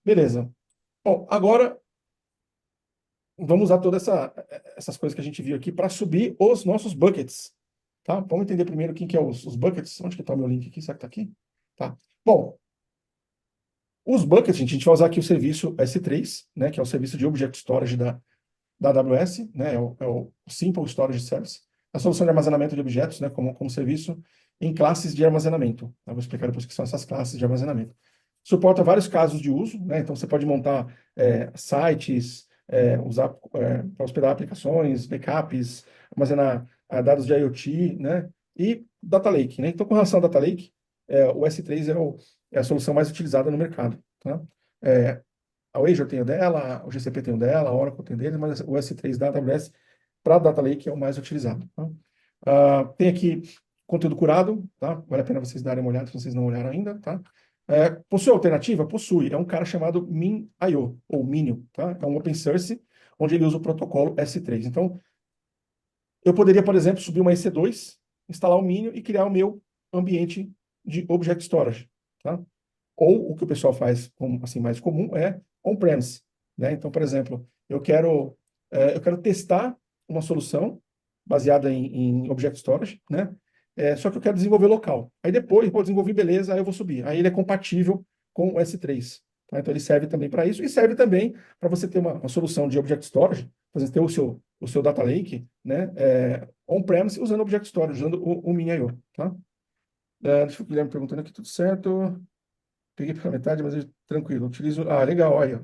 Beleza. Bom, agora vamos usar todas essas coisas que a gente viu aqui para subir os nossos buckets. Tá? Vamos entender primeiro o que é os buckets. Onde que está o meu link aqui? Será que está aqui? Tá. Bom, os buckets, gente, a gente vai usar aqui o serviço S3, né, que é o serviço de Object Storage da AWS, né, é o Simple Storage Service, a solução de armazenamento de objetos, né, como serviço em classes de armazenamento. Eu vou explicar depois o que são essas classes de armazenamento. Suporta vários casos de uso, né, então você pode montar sites, usar para hospedar aplicações, backups, armazenar dados de IoT, né, e Data Lake, né. Então, com relação ao Data Lake, o S3 é a solução mais utilizada no mercado, tá? A Azure tem o dela, o GCP tem o dela, a Oracle tem o dele, mas o S3 da AWS para Data Lake é o mais utilizado. Tá? Tem aqui conteúdo curado, tá? Vale a pena vocês darem uma olhada se vocês não olharam ainda, tá? Possui alternativa? Possui. É um cara chamado MinIO, ou Minio, tá? É um open source, onde ele usa o protocolo S3. Então, eu poderia, por exemplo, subir uma EC2, instalar o Minio e criar o meu ambiente de Object Storage, tá? Ou o que o pessoal faz, assim, mais comum é on-premise, né? Então, por exemplo, eu quero testar uma solução baseada em Object Storage, né? Só que eu quero desenvolver local. Aí depois, vou desenvolver, beleza, aí eu vou subir. Aí ele é compatível com o S3. Tá? Então ele serve também para isso e serve também para você ter uma solução de Object Storage, por exemplo, ter o seu Data Lake, né? On-premise usando Object Storage, usando o MinIO, tá? Deixa eu ver o Guilherme perguntando aqui, tudo certo. Peguei pela metade, mas tranquilo. Utilizo. Ah, legal, olha.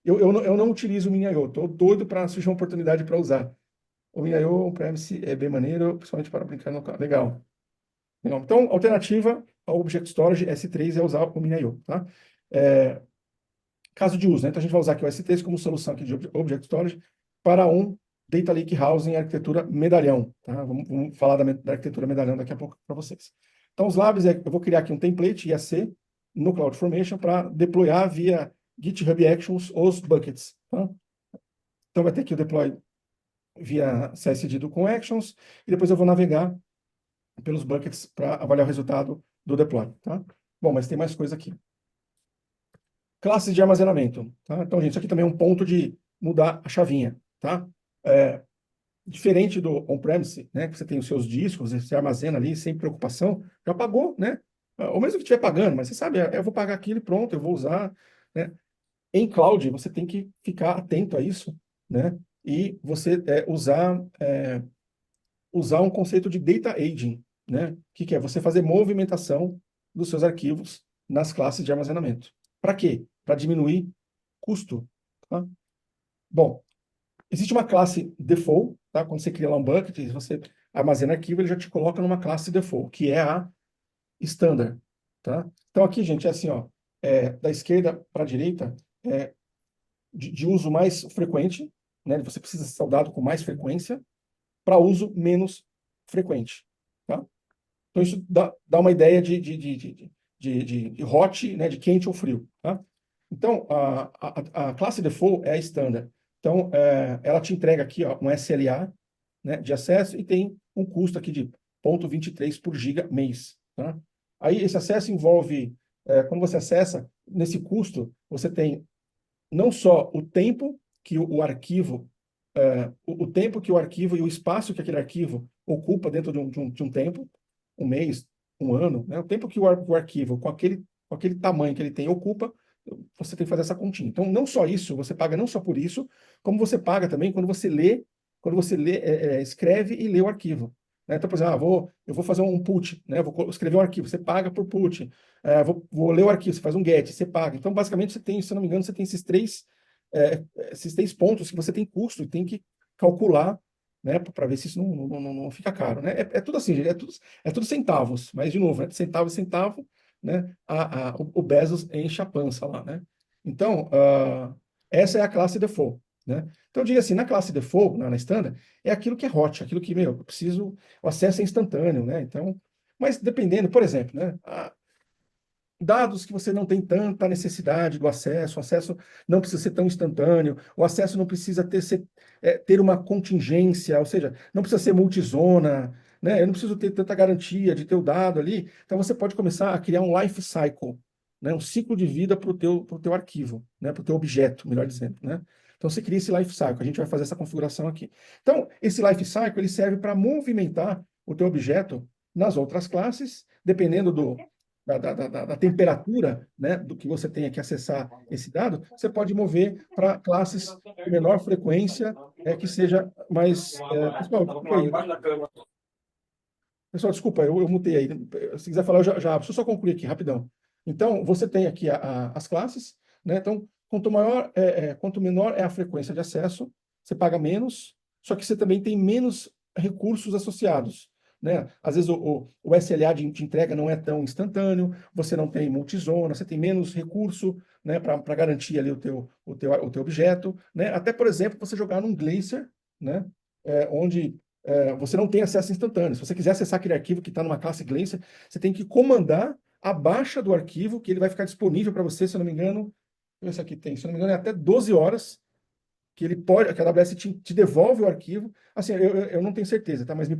Eu não utilizo o MinIO, estou doido para surgir uma oportunidade para usar. O MinIO on-premise é bem maneiro, principalmente para brincar no carro. Legal. Legal. Então, alternativa ao Object Storage S3 é usar o MinIO, tá? É, caso de uso, né? Então, a gente vai usar aqui o S3 como solução aqui de Object Storage para um Data Lake House em arquitetura medalhão, tá? Vamos falar da arquitetura medalhão daqui a pouco para vocês. Então, os labs, eu vou criar aqui um template IAC no CloudFormation para deployar via GitHub Actions os buckets, tá? Então, vai ter aqui o deploy via CSD do com Actions, e depois eu vou navegar pelos buckets para avaliar o resultado do deploy, tá? Bom, mas tem mais coisa aqui. Classes de armazenamento, tá? Então, gente, isso aqui também é um ponto de mudar a chavinha, tá? Diferente do on-premise, né, que você tem os seus discos, você armazena ali sem preocupação, já pagou, né? Ou mesmo que estiver pagando, mas você sabe, eu vou pagar aquilo e pronto, eu vou usar, né? Em cloud, você tem que ficar atento a isso, né? E você usar um conceito de data aging, né? O que é? Você fazer movimentação dos seus arquivos nas classes de armazenamento. Para quê? Para diminuir custo, tá? Bom, existe uma classe default, tá? Quando você cria lá um bucket, você armazena arquivo, ele já te coloca numa classe default, que é a standard, tá? Então aqui, gente, é assim, ó, da esquerda para a direita, de uso mais frequente, né? Você precisa ser saudado com mais frequência, para uso menos frequente, tá? Então isso dá uma ideia de hot, né? De quente ou frio, tá? Então a classe default é a standard. Então ela te entrega aqui, ó, um SLA, né, de acesso e tem um custo aqui de 0,23 por giga mês, tá? Aí esse acesso envolve, quando você acessa, nesse custo, você tem não só o tempo que o arquivo, o tempo que o arquivo e o espaço que aquele arquivo ocupa dentro de um tempo, um mês, um ano, né? O tempo que o arquivo, com aquele tamanho que ele tem, ocupa, você tem que fazer essa continha. Então, não só isso, você paga não só por isso, como você paga também quando você lê, escreve e lê o arquivo. Né? Então, por exemplo, eu vou fazer um put, né? Vou escrever um arquivo, você paga por put. Vou ler o arquivo, você faz um get, você paga. Então, basicamente, você tem, se eu não me engano, você tem esses três pontos que você tem custo e tem que calcular, né, para ver se isso não fica caro, né? É tudo assim, gente, é tudo centavos, mas de novo, né, de centavo em centavo, né, o Bezos enche a pança lá, né? Então, essa é a classe default, né? Então, eu digo assim, na classe default, na standard, é aquilo que é hot, aquilo que, meu, eu preciso, o acesso é instantâneo, né? Então, mas dependendo, por exemplo, né, dados que você não tem tanta necessidade do acesso, o acesso não precisa ser tão instantâneo, o acesso não precisa ter uma contingência, ou seja, não precisa ser multizona, né? Eu não preciso ter tanta garantia de ter o dado ali. Então você pode começar a criar um life cycle, né, um ciclo de vida para o teu arquivo, né, para o teu objeto, melhor dizendo, né? Então você cria esse life cycle, a gente vai fazer essa configuração aqui. Então, esse life cycle ele serve para movimentar o teu objeto nas outras classes, dependendo da temperatura, né, do que você tenha que acessar esse dado, você pode mover para classes de menor frequência, que seja mais. Pessoal, desculpa aí. Pessoal, desculpa, eu mutei aí. Se quiser falar, eu já abro. Deixa eu só concluir aqui, rapidão. Então, você tem aqui as classes, né? Então, quanto menor é a frequência de acesso, você paga menos, só que você também tem menos recursos associados, né? Às vezes o SLA de entrega não é tão instantâneo, você não tem multizona, você tem menos recurso, né, para garantir ali o teu objeto, né? Até, por exemplo, você jogar num Glacier, né? Onde você não tem acesso instantâneo. Se você quiser acessar aquele arquivo que está numa classe Glacier, você tem que comandar a baixa do arquivo, que ele vai ficar disponível para você, se eu não me engano. Esse aqui tem, se eu não me engano, é até 12 horas que que a AWS te devolve o arquivo. Assim, eu não tenho certeza, tá? Mas o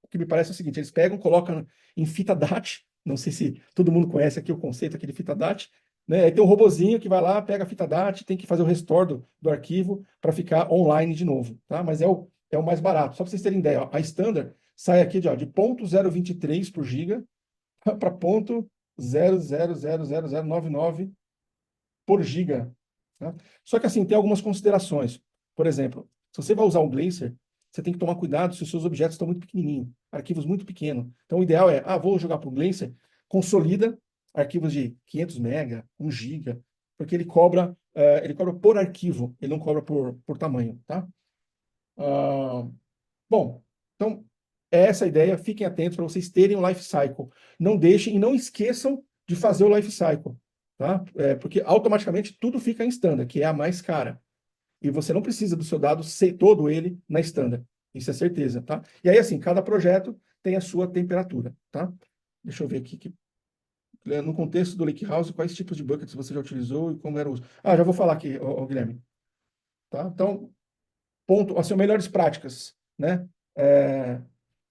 que me parece é o seguinte: eles pegam, colocam em fita DAT. Não sei se todo mundo conhece aqui o conceito aqui de fita DAT. Né? Aí tem um robozinho que vai lá, pega a fita DAT, tem que fazer o restore do arquivo para ficar online de novo, tá? Mas é o mais barato. Só para vocês terem ideia, ó, a standard sai aqui de 0,023 por giga para 0,000099 por giga. Tá? Só que assim, tem algumas considerações. Por exemplo, se você vai usar o Glacier, você tem que tomar cuidado se os seus objetos estão muito pequenininhos, arquivos muito pequenos. Então, o ideal é, vou jogar para o Glacier, consolida arquivos de 500 mega, 1 giga, porque ele cobra por arquivo, ele não cobra por tamanho, tá? Bom, então, é essa a ideia. Fiquem atentos para vocês terem um life cycle. Não deixem e não esqueçam de fazer o life cycle, tá? Porque automaticamente tudo fica em standard, que é a mais cara. E você não precisa do seu dado ser todo ele na standard. Isso é certeza, tá? E aí, assim, cada projeto tem a sua temperatura, tá? Deixa eu ver aqui no contexto do Lakehouse, quais tipos de buckets você já utilizou e como era o uso. Já vou falar aqui, Guilherme. Tá? Então, ponto, assim, melhores práticas, né?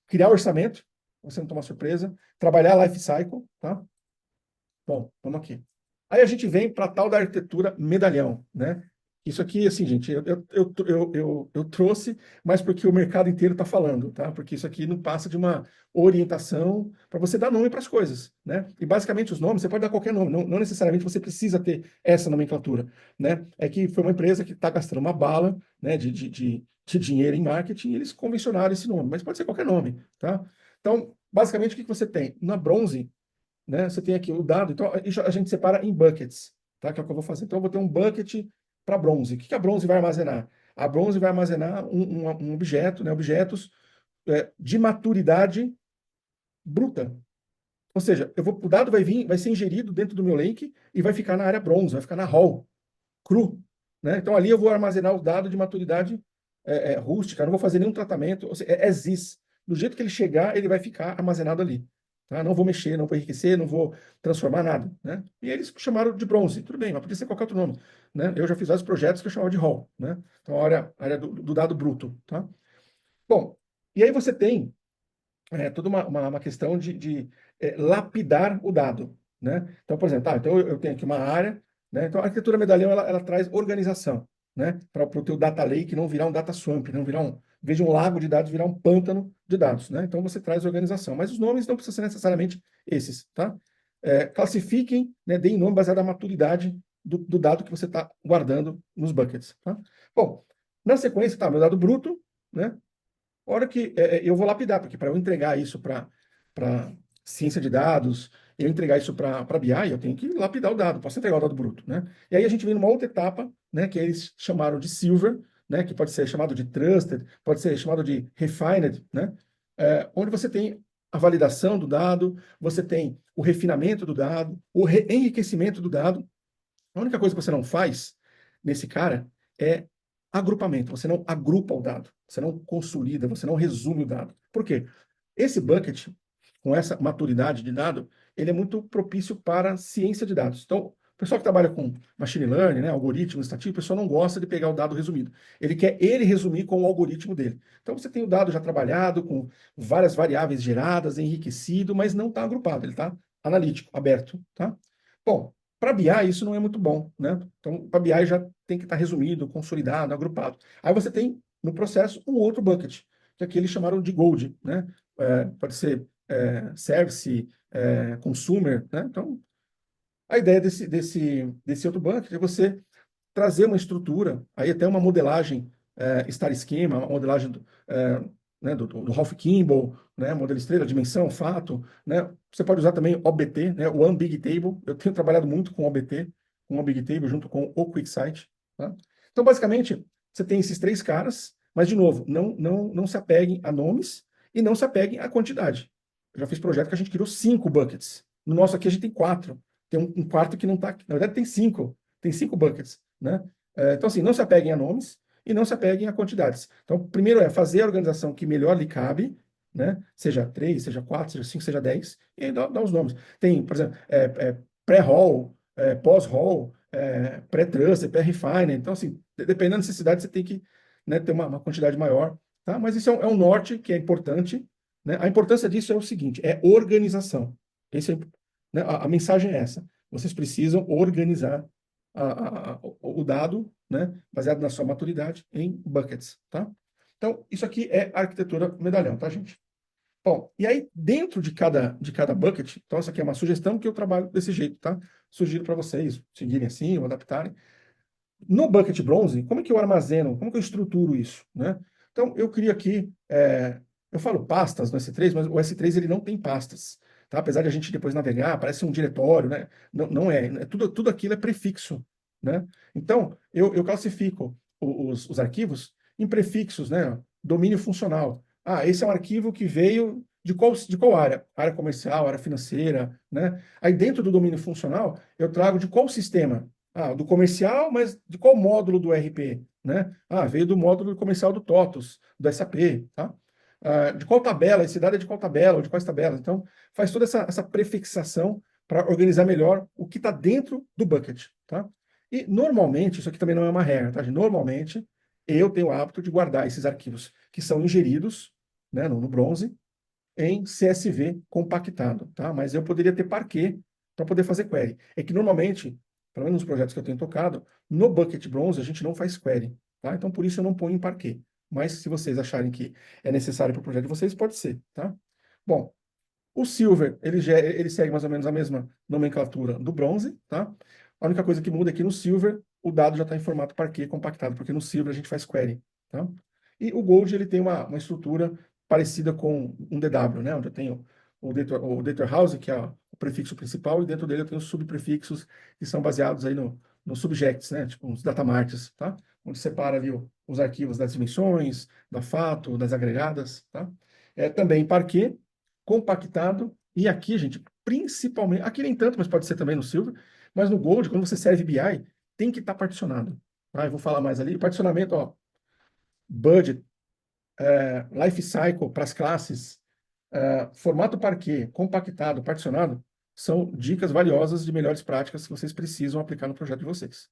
Criar orçamento, você não tomar surpresa, trabalhar life cycle, tá? Bom, vamos aqui. Aí a gente vem para a tal da arquitetura medalhão, né? Isso aqui, assim, gente, eu trouxe, mas porque o mercado inteiro está falando, tá? Porque isso aqui não passa de uma orientação para você dar nome para as coisas, né? E basicamente os nomes, você pode dar qualquer nome, não necessariamente você precisa ter essa nomenclatura, né? É que foi uma empresa que está gastando uma bala, né, de dinheiro em marketing, e eles convencionaram esse nome, mas pode ser qualquer nome, tá? Então, basicamente, o que você tem? Na Bronze, né? Você tem aqui o dado, então a gente separa em buckets, tá? Que é o que eu vou fazer. Então eu vou ter um bucket para bronze. O que a bronze vai armazenar? A bronze vai armazenar um objeto, né? Objetos de maturidade bruta. Ou seja, o dado vai ser ingerido dentro do meu lake e vai ficar na área bronze, vai ficar na raw, cru. Né? Então ali eu vou armazenar o dado de maturidade rústica, não vou fazer nenhum tratamento, ou seja, é ZIS. Do jeito que ele chegar, ele vai ficar armazenado ali. Tá? Não vou mexer, não vou enriquecer, não vou transformar nada. Né? E eles chamaram de bronze. Tudo bem, mas podia ser qualquer outro nome. Né? Eu já fiz vários projetos que eu chamava de raw. Né? Então, a área do dado bruto. Tá? Bom, e aí você tem toda uma questão de lapidar o dado. Né? Então, por exemplo, então eu tenho aqui uma área, né? Então a arquitetura medalhão ela traz organização, né? Para o teu data lake não virar um data swamp, não virar em vez de um lago de dados, virar um pântano de dados. Né? Então você traz organização, mas os nomes não precisam ser necessariamente esses. Tá? Classifiquem, né? Deem nome baseado na maturidade do dado que você está guardando nos buckets. Tá? Bom, na sequência, tá, meu dado bruto, né? A hora que eu vou lapidar, porque para eu entregar isso para ciência de dados, eu entregar isso para BI, eu tenho que lapidar o dado, posso entregar o dado bruto, né? E aí a gente vem numa outra etapa, né, que eles chamaram de silver, né, que pode ser chamado de trusted, pode ser chamado de refined, né, onde você tem a validação do dado, você tem o refinamento do dado, o enriquecimento do dado. A única coisa que você não faz nesse cara é agrupamento. Você não agrupa o dado, você não consolida, você não resume o dado. Por quê? Esse bucket, com essa maturidade de dado, ele é muito propício para ciência de dados. Então, o pessoal que trabalha com machine learning, né, algoritmo, estatística, o pessoal não gosta de pegar o dado resumido. Ele quer resumir com o algoritmo dele. Então, você tem o dado já trabalhado, com várias variáveis geradas, enriquecido, mas não está agrupado, ele está analítico, aberto. Tá? Bom, Para BI, isso não é muito bom, né? Então, para BI já tem que estar resumido, consolidado, agrupado. Aí você tem, no processo, um outro bucket, que aqui eles chamaram de Gold, né? Pode ser Service, Consumer, né? Então, a ideia desse outro bucket é você trazer uma estrutura, aí até uma modelagem Star Schema, uma modelagem né, do Ralph Kimball, né, modelo estrela, dimensão, fato, né? Você pode usar também OBT, né, One Big Table. Eu tenho trabalhado muito com OBT, com o Big Table junto com o QuickSight. Tá? Então, basicamente, você tem esses três caras, mas, de novo, não se apeguem a nomes e não se apeguem à quantidade. Eu já fiz projeto que a gente criou 5 buckets. No nosso aqui a gente tem 4. Tem um quarto que não está aqui. Na verdade, tem 5. Tem 5 buckets. Né? Então, assim, não se apeguem a nomes e não se apeguem a quantidades. Então, primeiro é fazer a organização que melhor lhe cabe, né? Seja 3, seja 4, seja 5, seja 10, e aí dá os nomes. Tem, por exemplo, pré-roll, pós-roll, pré-trust, pré-refine. Então, assim, dependendo da necessidade, você tem que, né, ter uma quantidade maior. Tá? Mas isso é um norte que é importante. Né? A importância disso é o seguinte: é organização. Esse né, a mensagem é essa. Vocês precisam organizar o dado, né, baseado na sua maturidade, em buckets, tá? Então, isso aqui é a arquitetura medalhão, tá, gente? Bom, e aí, dentro de cada bucket, então, essa aqui é uma sugestão que eu trabalho desse jeito, tá? Sugiro para vocês seguirem assim ou adaptarem. No bucket bronze, como é que eu armazeno, como que eu estruturo isso, né? Então, eu crio aqui, eu falo pastas no S3, mas o S3 ele não tem pastas, tá? Apesar de a gente depois navegar, parece um diretório, né? Não é, tudo aquilo é prefixo, né? Então, eu classifico os arquivos em prefixos, né? Domínio funcional. Ah, esse é um arquivo que veio de qual área? Área comercial, área financeira, né? Aí dentro do domínio funcional, eu trago de qual sistema? Ah, do comercial, mas de qual módulo do RP? Né? Ah, veio do módulo comercial do TOTOS, do SAP. Tá? Ah, de qual tabela? Esse dado é de qual tabela? Ou de quais tabelas? Então, faz toda essa prefixação para organizar melhor o que está dentro do bucket. Tá? E, normalmente, isso aqui também não é uma regra. Tá? Normalmente, eu tenho o hábito de guardar esses arquivos que são ingeridos, né, no bronze, em CSV compactado, tá? Mas eu poderia ter Parquet para poder fazer query. É que normalmente, pelo menos nos projetos que eu tenho tocado, no Bucket Bronze a gente não faz query, tá? Então por isso eu não ponho em Parquet. Mas se vocês acharem que é necessário para o projeto de vocês, pode ser, tá? Bom, o Silver, ele segue mais ou menos a mesma nomenclatura do Bronze, tá? A única coisa que muda é que no Silver o dado já está em formato Parquet compactado, porque no Silver a gente faz query, tá? E o Gold, ele tem uma estrutura parecida com um DW, né? Onde eu tenho o data house, que é o prefixo principal, e dentro dele eu tenho os subprefixos que são baseados aí no subjects, né? Tipo os datamarks, tá? Onde separa ali os arquivos das dimensões, da fato, das agregadas, tá? Também em Parquet, compactado, e aqui, gente, principalmente, aqui nem tanto, mas pode ser também no Silver, mas no Gold, quando você serve BI, tem que estar particionado. Tá? Eu vou falar mais ali. Particionamento, ó, budget, life cycle para as classes, formato Parquet, compactado, particionado, são dicas valiosas de melhores práticas que vocês precisam aplicar no projeto de vocês.